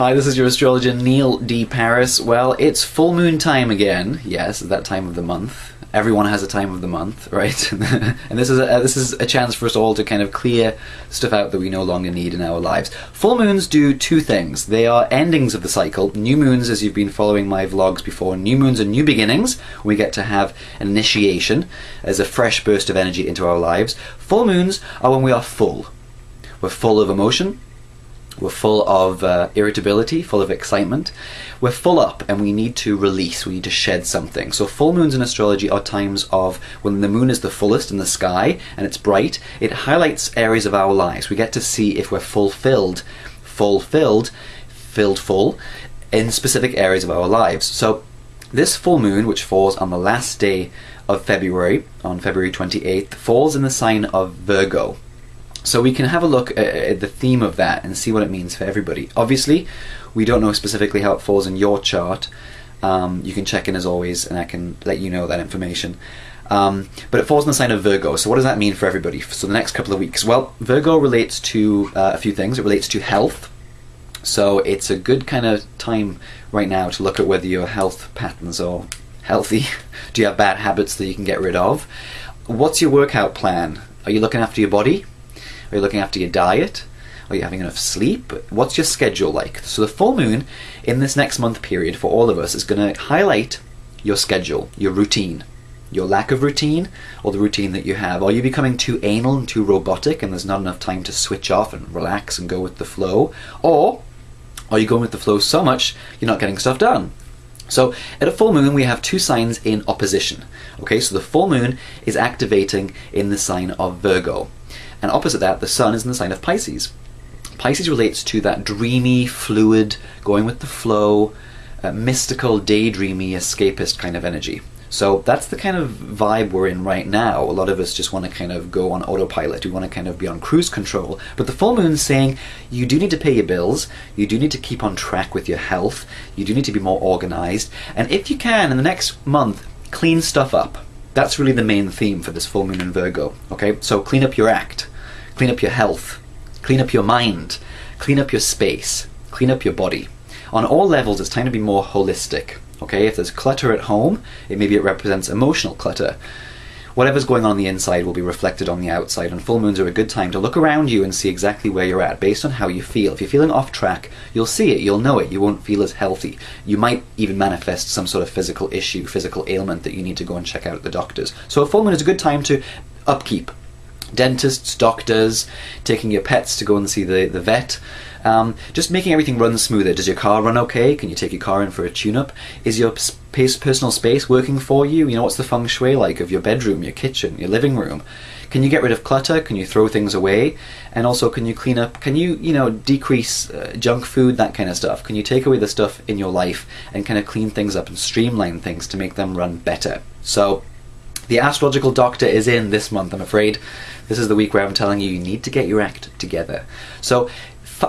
Hi, this is your astrologer Neil D Paris. Well, it's full moon time again. Yes, that time of the month. Everyone has a time of the month, right? And this is a chance for us all to kind of clear stuff out that we no longer need in our lives. Full moons do two things. They are endings of the cycle. New moons, as you've been following my vlogs before, new moons are new beginnings. We get to have an initiation as a fresh burst of energy into our lives. Full moons are when we are full. We're full of emotion. We're full of irritability, full of excitement. We're full up and we need to release, we need to shed something. So full moons in astrology are times of when the moon is the fullest in the sky and it's bright. It highlights areas of our lives. We get to see if we're filled in specific areas of our lives. So this full moon, which falls on the last day of February, on February 28th, falls in the sign of Virgo. So we can have a look at the theme of that and see what it means for everybody. Obviously, we don't know specifically how it falls in your chart. You can check in as always and I can let you know that information. But it falls in the sign of Virgo. So what does that mean for everybody? So the next couple of weeks. Well, Virgo relates to a few things. It relates to health. So it's a good kind of time right now to look at whether your health patterns are healthy. Do you have bad habits that you can get rid of? What's your workout plan? Are you looking after your body? Are you looking after your diet? Are you having enough sleep? What's your schedule like? So the full moon in this next month period for all of us is going to highlight your schedule, your routine, your lack of routine, or the routine that you have. Are you becoming too anal and too robotic and there's not enough time to switch off and relax and go with the flow? Or are you going with the flow so much you're not getting stuff done? So at a full moon we have two signs in opposition. Okay, so the full moon is activating in the sign of Virgo. And opposite that, the sun is in the sign of Pisces. Pisces relates to that dreamy, fluid, going with the flow, mystical, daydreamy, escapist kind of energy. So that's the kind of vibe we're in right now. A lot of us just want to kind of go on autopilot. We want to kind of be on cruise control. But the full moon's saying you do need to pay your bills. You do need to keep on track with your health. You do need to be more organized. And if you can, in the next month, clean stuff up. That's really the main theme for this full moon in Virgo. Okay, so clean up your act. Clean up your health, clean up your mind, clean up your space, clean up your body. On all levels, it's time to be more holistic. Okay, if there's clutter at home, maybe it represents emotional clutter. Whatever's going on the inside will be reflected on the outside, and full moons are a good time to look around you and see exactly where you're at based on how you feel. If you're feeling off track, you'll see it, you'll know it, you won't feel as healthy. You might even manifest some sort of physical issue, physical ailment that you need to go and check out at the doctors. So a full moon is a good time to upkeep. Dentists, doctors, taking your pets to go and see the vet, just making everything run smoother. Does your car run okay? Can you take your car in for a tune-up? Is your personal space working for you? You know, what's the feng shui like of your bedroom, your kitchen, your living room? Can you get rid of clutter? Can you throw things away? And also, can you clean up? Can you, decrease junk food, that kind of stuff? Can you take away the stuff in your life and kind of clean things up and streamline things to make them run better? So the astrological doctor is in this month, I'm afraid. This is the week where I'm telling you need to get your act together. So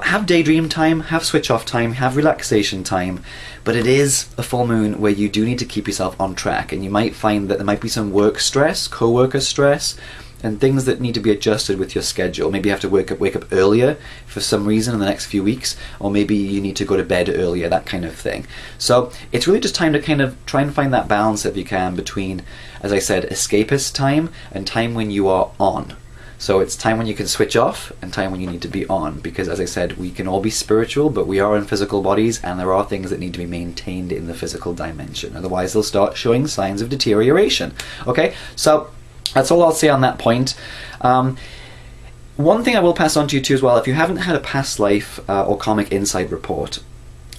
have daydream time, have switch off time, have relaxation time, but it is a full moon where you do need to keep yourself on track, and you might find that there might be some work stress, co-worker stress, and things that need to be adjusted with your schedule. Maybe you have to wake up earlier for some reason in the next few weeks, or maybe you need to go to bed earlier, that kind of thing. So it's really just time to kind of try and find that balance if you can between, as I said, escapist time and time when you are on. So it's time when you can switch off and time when you need to be on, because as I said, we can all be spiritual, but we are in physical bodies, and there are things that need to be maintained in the physical dimension. Otherwise they'll start showing signs of deterioration. Okay, so that's all I'll say on that point. One thing I will pass on to you too as well, if you haven't had a past life or karmic insight report,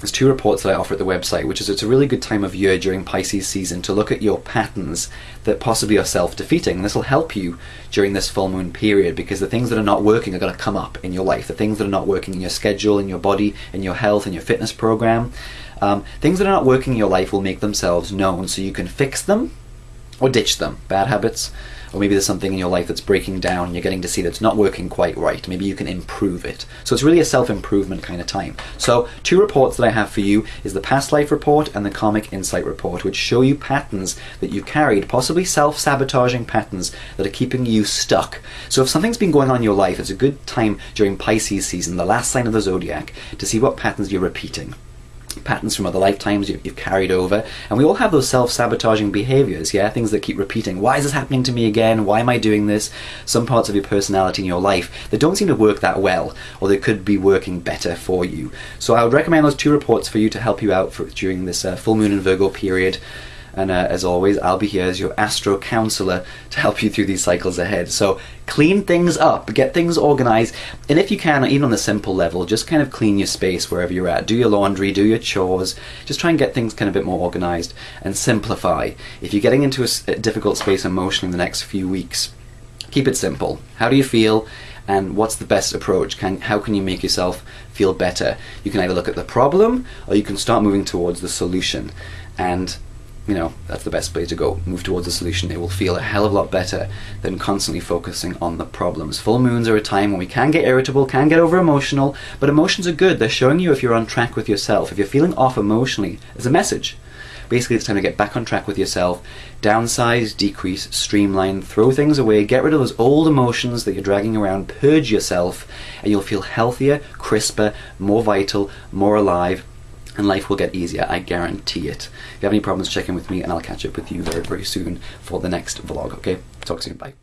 there's two reports that I offer at the website, which is it's a really good time of year during Pisces season to look at your patterns that possibly are self-defeating. And this will help you during this full moon period, because the things that are not working are going to come up in your life. The things that are not working in your schedule, in your body, in your health, in your fitness program. Things that are not working in your life will make themselves known, so you can fix them or ditch them. Bad habits or maybe there's something in your life that's breaking down and you're getting to see that's not working quite right. Maybe you can improve it. So it's really a self-improvement kind of time. So 2 reports that I have for you is the past life report and the karmic insight report, which show you patterns that you've carried, possibly self-sabotaging patterns that are keeping you stuck. So if something's been going on in your life, it's a good time during Pisces season, the last sign of the zodiac, to see what patterns you're repeating. Patterns from other lifetimes you've carried over, and we all have those self-sabotaging behaviors, yeah, things that keep repeating. Why is this happening to me again? Why am I doing this? Some parts of your personality in your life that don't seem to work that well, or they could be working better for you. So I would recommend those 2 reports for you to help you out during this full moon in Virgo period. And as always, I'll be here as your Astro counselor to help you through these cycles ahead. So clean things up, get things organized, and if you can, even on a simple level, just kind of clean your space wherever you're at. Do your laundry, do your chores, just try and get things kind of a bit more organized and simplify. If you're getting into a difficult space emotionally in the next few weeks, keep it simple. How do you feel? And what's the best approach? How can you make yourself feel better? You can either look at the problem, or you can start moving towards the solution. And you know, that's the best way to go. Move towards a solution. It will feel a hell of a lot better than constantly focusing on the problems. Full moons are a time when we can get irritable, can get over emotional, but emotions are good. They're showing you if you're on track with yourself. If you're feeling off emotionally, it's a message. Basically, it's time to get back on track with yourself, downsize, decrease, streamline, throw things away, get rid of those old emotions that you're dragging around, purge yourself, and you'll feel healthier, crisper, more vital, more alive, and life will get easier, I guarantee it. If you have any problems, check in with me, and I'll catch up with you very, very soon for the next vlog, okay? Talk soon, bye.